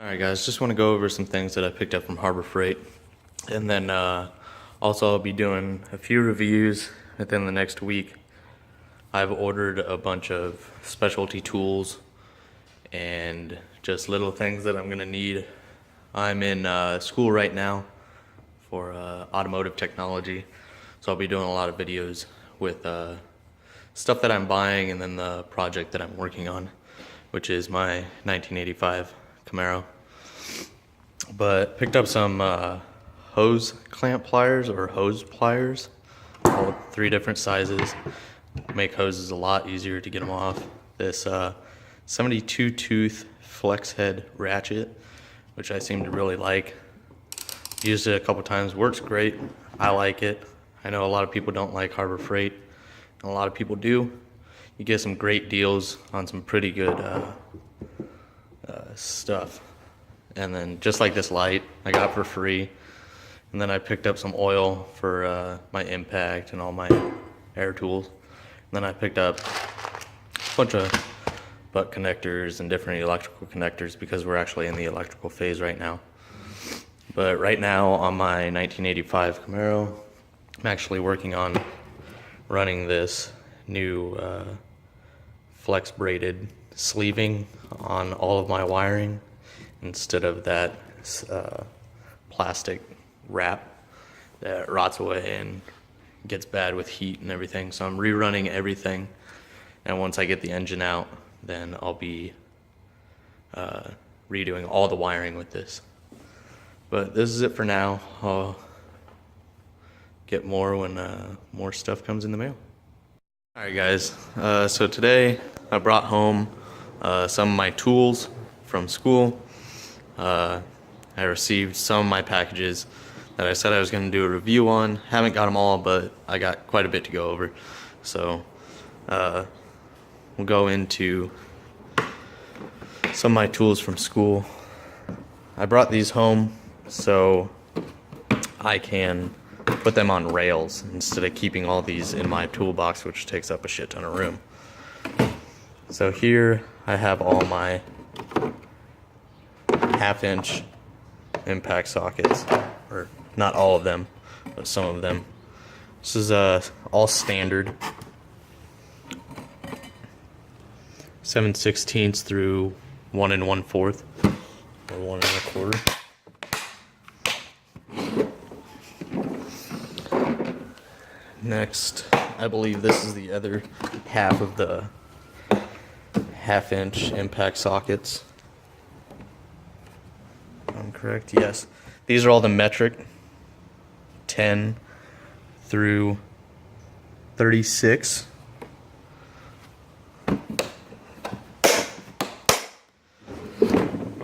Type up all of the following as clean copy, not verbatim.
Alright guys, just want to go over some things that I picked up from Harbor Freight, and then also I'll be doing a few reviews within the next week. I've ordered a bunch of specialty tools and just little things that I'm going to need. I'm in school right now for automotive technology, so I'll be doing a lot of videos with stuff that I'm buying and then the project that I'm working on, which is my 1985 Camaro. But picked up some hose clamp pliers or hose pliers, all 3 different sizes. Make hoses a lot easier to get them off. This 72 tooth flex head ratchet, which I seem to really like. Used it a couple times, works great. I like it. I know a lot of people don't like Harbor Freight, and a lot of people do. You get some great deals on some pretty good stuff. And then just like this light I got for free, and then I picked up some oil for my impact and all my air tools. And then I picked up a bunch of butt connectors and different electrical connectors because we're actually in the electrical phase right now. But right now on my 1985 Camaro, I'm actually working on running this new flex braided sleeving on all of my wiring instead of that plastic wrap that rots away and gets bad with heat and everything. So I'm rerunning everything, and once I get the engine out, then I'll be redoing all the wiring with this. But this is it for now. I'll get more when more stuff comes in the mail. Alright guys, so today I brought home some of my tools from school. I received some of my packages that I said I was going to do a review on. Haven't got them all, but I got quite a bit to go over. So we'll go into some of my tools from school. I brought these home so I can put them on rails instead of keeping all these in my toolbox, which takes up a shit ton of room. So here I have all my 1/2-inch impact sockets, or not all of them, but some of them. This is all standard 7/16 through 1 1/4 or 1 1/4. Next, I believe this is the other half of the 1/2-inch impact sockets. I'm correct, yes. These are all the metric 10 through 36. I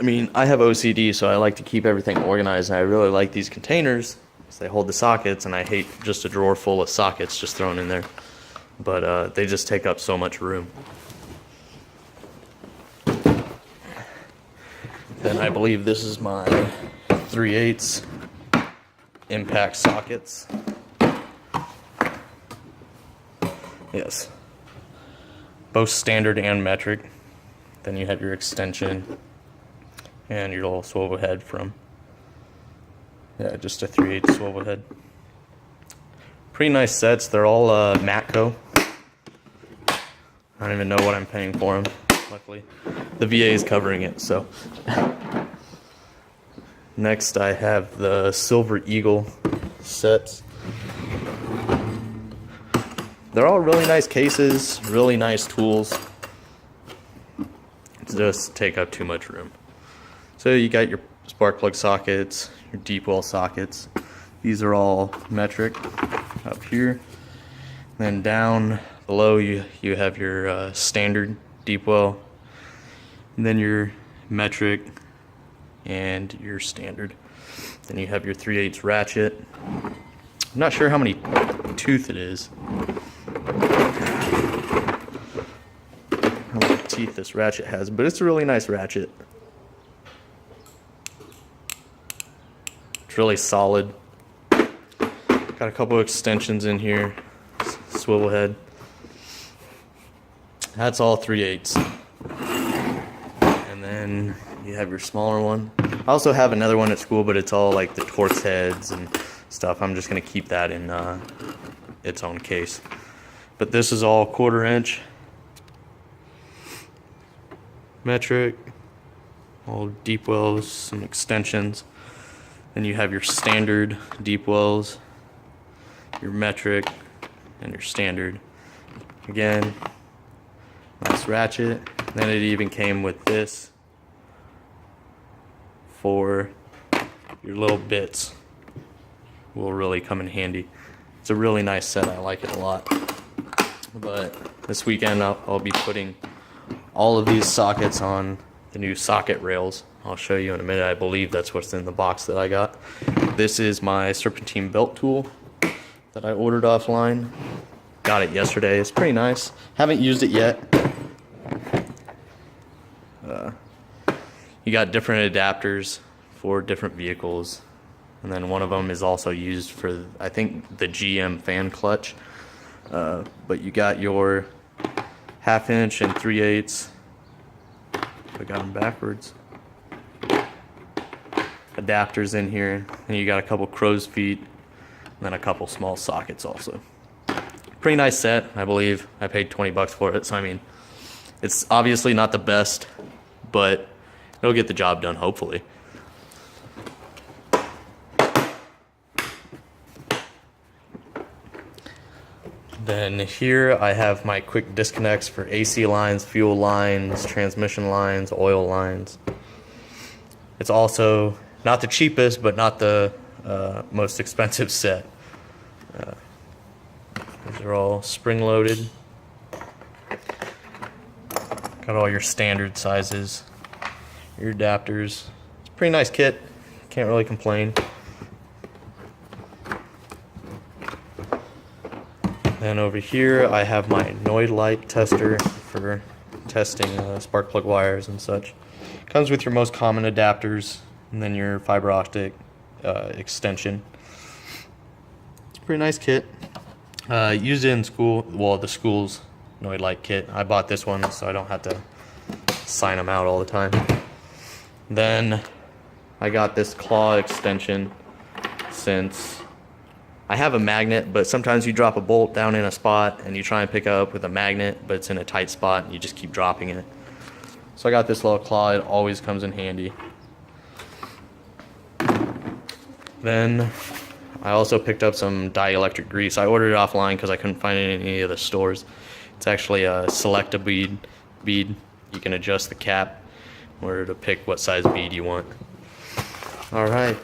mean, I have OCD, so I like to keep everything organized, and I really like these containers because they hold the sockets, and I hate just a drawer full of sockets just thrown in there. But they just take up so much room. Then I believe this is my 3/8 impact sockets. Yes. Both standard and metric. Then you have your extension and your little swivel head from, just a 3/8 swivel head. Pretty nice sets. They're all Matco. I don't even know what I'm paying for them. Luckily, the VA is covering it, so. Next, I have the Silver Eagle sets. They're all really nice cases, really nice tools. Just take up too much room. So you got your spark plug sockets, your deep well sockets. These are all metric up here. Then down below you have your standard deep well, and then your metric and your standard. Then you have your 3/8 ratchet. I'm not sure how many tooth it is, how many teeth this ratchet has, but it's a really nice ratchet. It's really solid. Got a couple extensions in here, swivel head. That's all 3/8. And And then you have your smaller one. I also have another one at school, but it's all like the Torx heads and stuff. I'm just gonna keep that in its own case. But this is all 1/4 inch metric, all deep wells, some extensions. Then you have your standard deep wells, your metric, and your standard. Again, nice ratchet. Then it even came with this for your little bits. Will really come in handy. It's a really nice set. I like it a lot. But this weekend I'll be putting all of these sockets on the new socket rails. I'll show you in a minute. I believe that's what's in the box that I got. This is my serpentine belt tool that I ordered offline. Got it yesterday. It's pretty nice. Haven't used it yet. You got different adapters for different vehicles. And then one of them is also used for, I think, the GM fan clutch. But you got your 1/2 inch and 3/8. I got them backwards. Adapters in here. And you got a couple crow's feet. And then a couple small sockets also. Pretty nice set, I believe. I paid 20 bucks for it. So, I mean, it's obviously not the best, but it'll get the job done, hopefully. Then here I have my quick disconnects for AC lines, fuel lines, transmission lines, oil lines. It's also not the cheapest, but not the most expensive set. These are all spring-loaded. Got all your standard sizes, your adapters. It's a pretty nice kit. Can't really complain. Then over here I have my Noid light tester for testing spark plug wires and such. Comes with your most common adapters and then your fiber optic extension. It's a pretty nice kit. Used it in school, well, the school's Noid light kit. I bought this one so I don't have to sign them out all the time. Then I got this claw extension since I have a magnet, but sometimes you drop a bolt down in a spot and you try and pick it up with a magnet, but it's in a tight spot and you just keep dropping it. So I got this little claw. It always comes in handy. Then I also picked up some dielectric grease. I ordered it offline because I couldn't find it in any of the stores. It's actually a select bead. You can adjust the cap in order to pick what size bead you want. All right.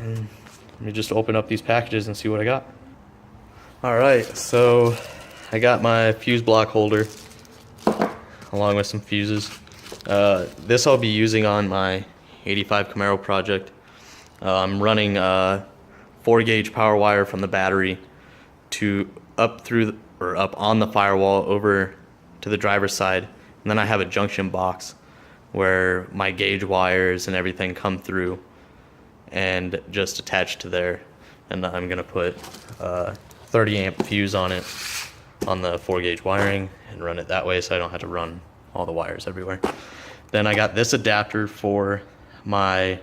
Let me just open up these packages and see what I got. All right, so I got my fuse block holder along with some fuses. This I'll be using on my 85 Camaro project. I'm running 4-gauge power wire from the battery to up on the firewall over to the driver's side, and then I have a junction box where my gauge wires and everything come through and just attached to there. And I'm gonna put 30 amp fuse on it on the 4-gauge wiring and run it that way so I don't have to run all the wires everywhere. Then I got this adapter for my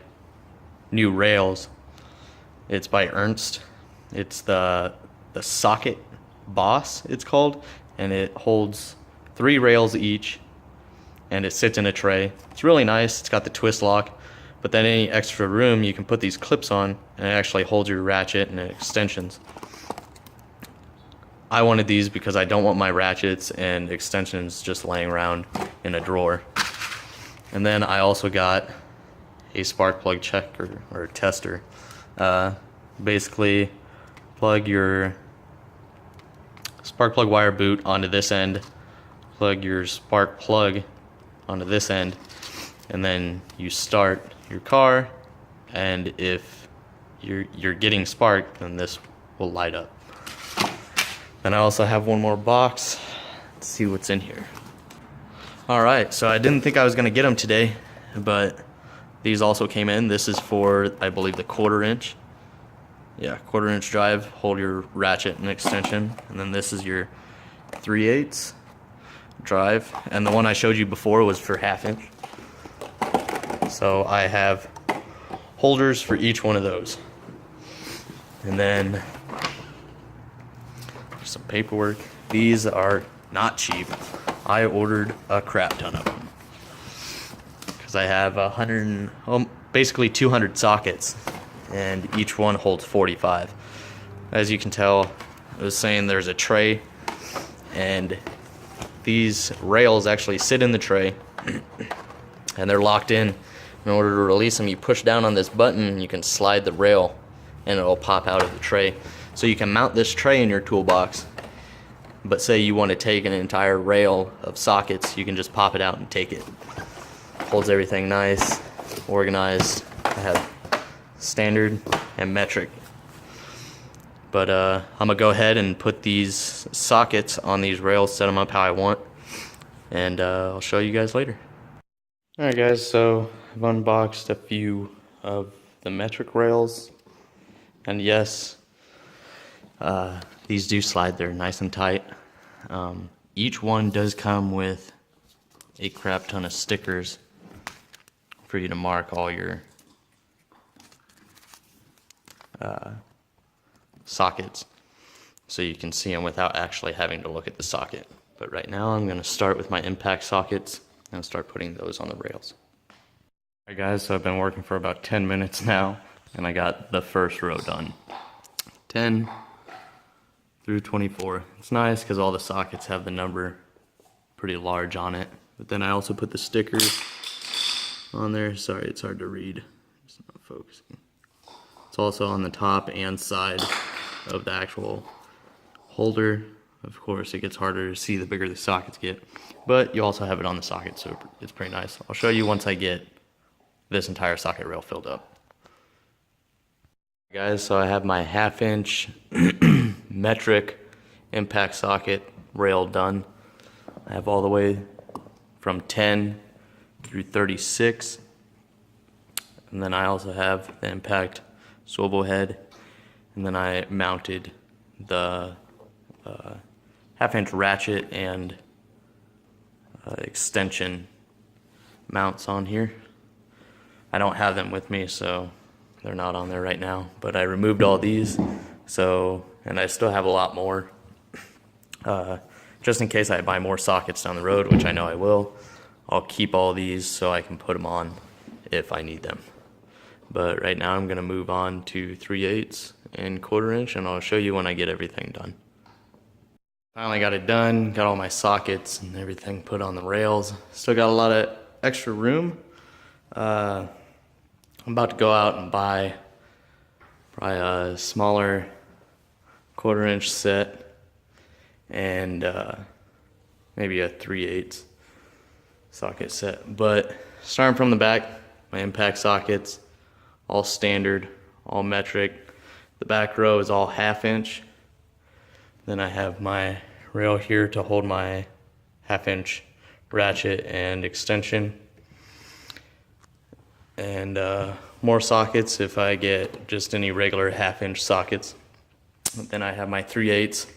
new rails. It's by Ernst. It's the socket boss, it's called, and it holds 3 rails each and it sits in a tray. It's really nice. It's got the twist lock. But then any extra room, you can put these clips on and it actually holds your ratchet and extensions. I wanted these because I don't want my ratchets and extensions just laying around in a drawer. And then I also got a spark plug checker or tester. Basically, plug your spark plug wire boot onto this end, plug your spark plug onto this end, and then you start your car, and if you're getting spark, then this will light up. Then I also have one more box. Let's see what's in here. All right, so I didn't think I was gonna get them today, but these also came in. This is for, I believe, the 1/4 inch. Yeah, 1/4 inch drive, hold your ratchet and extension. And then this is your 3/8 drive. And the one I showed you before was for 1/2 inch. So I have holders for each one of those. And then some paperwork. These are not cheap. I ordered a crap ton of them because I have basically 200 sockets, and each one holds 45. As you can tell, I was saying there's a tray, and these rails actually sit in the tray and they're locked in. In order to release them, you push down on this button and you can slide the rail and it'll pop out of the tray. So you can mount this tray in your toolbox, but say you want to take an entire rail of sockets, you can just pop it out and take it. Holds everything nice, organized. I have standard and metric. But I'm gonna go ahead and put these sockets on these rails, set them up how I want, and I'll show you guys later. Alright guys, so I've unboxed a few of the metric rails, and yes, these do slide. They're nice and tight. Each one does come with a crap ton of stickers for you to mark all your sockets, so you can see them without actually having to look at the socket. But right now I'm going to start with my impact sockets and start putting those on the rails. Alright guys, so I've been working for about 10 minutes now, and I got the first row done. 10 through 24. It's nice because all the sockets have the number pretty large on it. But then I also put the stickers on there. Sorry, it's hard to read. It's not focusing. It's also on the top and side of the actual holder. Of course, it gets harder to see the bigger the sockets get, but you also have it on the socket, so it's pretty nice. I'll show you once I get this entire socket rail filled up. Guys, so I have my 1/2 inch metric impact socket rail done. I have all the way from 10 through 36, and then I also have the impact swivel head, and then I mounted the 1/2 inch ratchet and extension mounts on here. I don't have them with me, so they're not on there right now, but I removed all these, so, and I still have a lot more just in case I buy more sockets down the road, which I know I will. I'll keep all these so I can put them on if I need them. But right now I'm going to move on to 3/8 and 1/4 inch, and I'll show you when I get everything done. Finally got it done, got all my sockets and everything put on the rails. Still got a lot of extra room. I'm about to go out and buy probably a smaller 1/4 inch set and maybe a 3/8 socket set. But starting from the back, my impact sockets, all standard, all metric. The back row is all 1/2 inch. Then I have my rail here to hold my 1/2 inch ratchet and extension. And more sockets if I get just any regular 1/2 inch sockets. Then I have my 3/8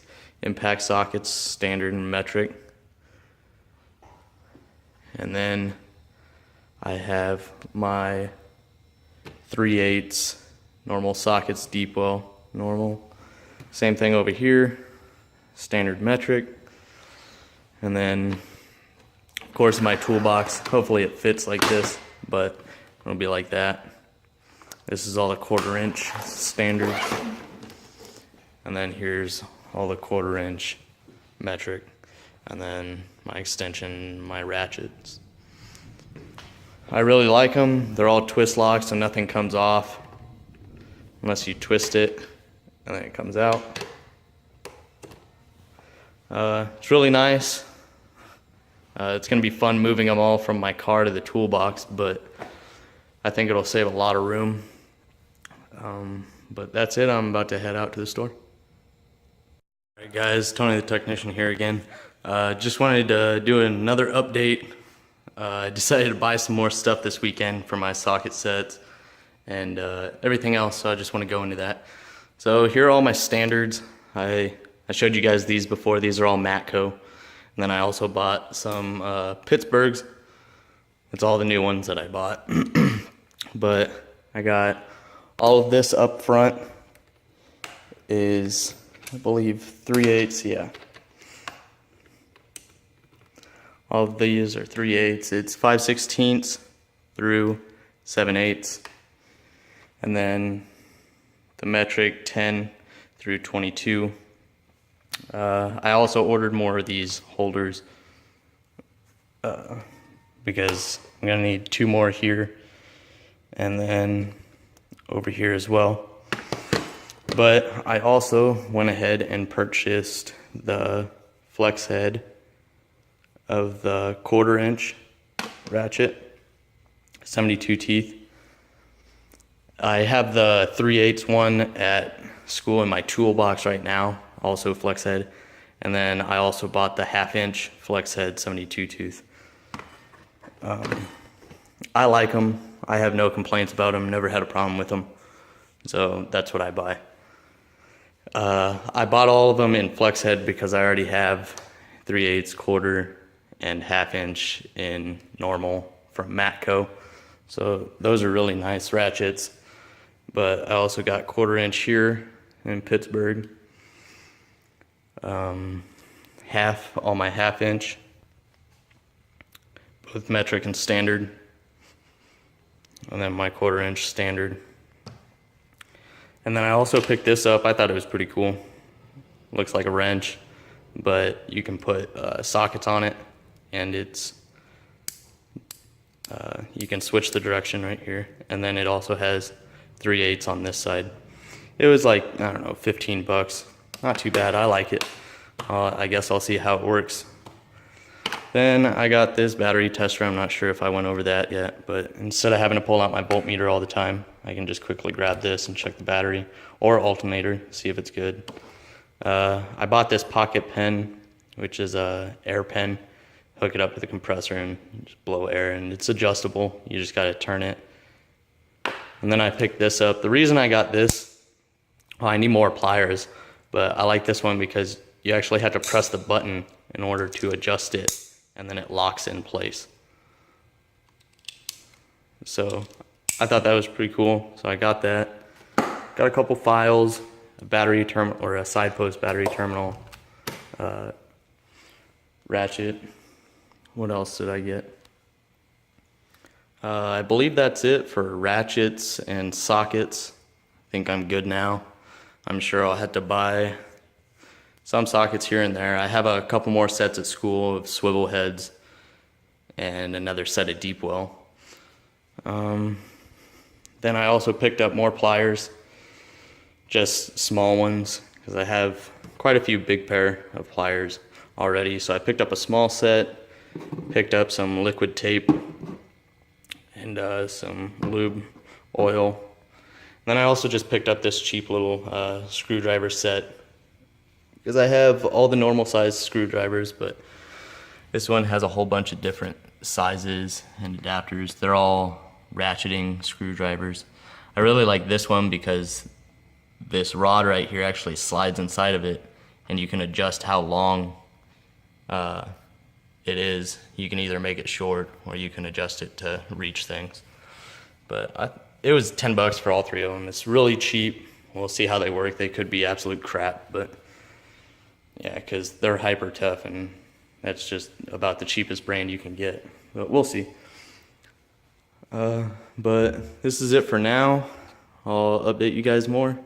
impact sockets, standard and metric. And then I have my 3/8 normal sockets, deep well, normal. Same thing over here, standard metric. And then, of course, my toolbox, hopefully it fits like this, but it'll be like that. This is all the 1/4 inch standard. And then here's all the 1/4 inch metric. And then my extension, my ratchets. I really like them. They're all twist locks, so nothing comes off unless you twist it and then it comes out. It's really nice. It's going to be fun moving them all from my car to the toolbox, but I think it'll save a lot of room. But that's it. I'm about to head out to the store. Alright guys, Tony the Technician here again. Just wanted to do another update. I decided to buy some more stuff this weekend for my socket sets and everything else, so I just want to go into that. So here are all my standards. I showed you guys these before. These are all Matco. And then I also bought some Pittsburghs. It's all the new ones that I bought. But I got all of this up front is, I believe, 3/8, yeah. All of these are 3/8. It's 5/16 through 7/8. And then the metric 10 through 22. I also ordered more of these holders because I'm gonna need 2 more here and then over here as well. But I also went ahead and purchased the flex head of the 1/4 inch ratchet, 72 teeth. I have the 3/8 one at school in my toolbox right now, also flex head. And then I also bought the 1/2 inch flex head 72 tooth. I like them. I have no complaints about them, never had a problem with them. So that's what I buy. I bought all of them in flex head because I already have 3/8, 1/4, and 1/2 inch in normal from Matco. So those are really nice ratchets. But I also got 1/4 inch here in Pittsburgh. All my 1/2 inch, both metric and standard. And then my 1/4 inch standard. And then I also picked this up. I thought it was pretty cool. Looks like a wrench, but you can put sockets on it, and it's you can switch the direction right here. And then it also has 3/8 on this side. It was like, I don't know, 15 bucks. Not too bad. I like it. I guess I'll see how it works. Then I got this battery tester. I'm not sure if I went over that yet, but instead of having to pull out my voltmeter all the time, I can just quickly grab this and check the battery or alternator, see if it's good. I bought this pocket pen, which is a air pen. Hook it up with a compressor and just blow air, and it's adjustable. You just gotta turn it. And then I picked this up. The reason I got this, well, I need more pliers, but I like this one because you actually have to press the button in order to adjust it, and then it locks in place. So I thought that was pretty cool, so I got that. Got a couple files, a battery terminal, or a side post battery terminal, ratchet. What else did I get? I believe that's it for ratchets and sockets. I think I'm good now. I'm sure I'll have to buy some sockets here and there. I have a couple more sets at school of swivel heads and another set of deep well. Then I also picked up more pliers, just small ones, because I have quite a few big pair of pliers already. So I picked up a small set, picked up some liquid tape, and some lube oil. Then I also just picked up this cheap little screwdriver set, because I have all the normal size screwdrivers, but this one has a whole bunch of different sizes and adapters. They're all ratcheting screwdrivers. I really like this one because this rod right here actually slides inside of it, and you can adjust how long it is. You can either make it short or you can adjust it to reach things. But it was 10 bucks for all 3 of them. It's really cheap. We'll see how they work. They could be absolute crap, but yeah, because they're hyper tough, and that's just about the cheapest brand you can get. But we'll see. But this is it for now. I'll update you guys more.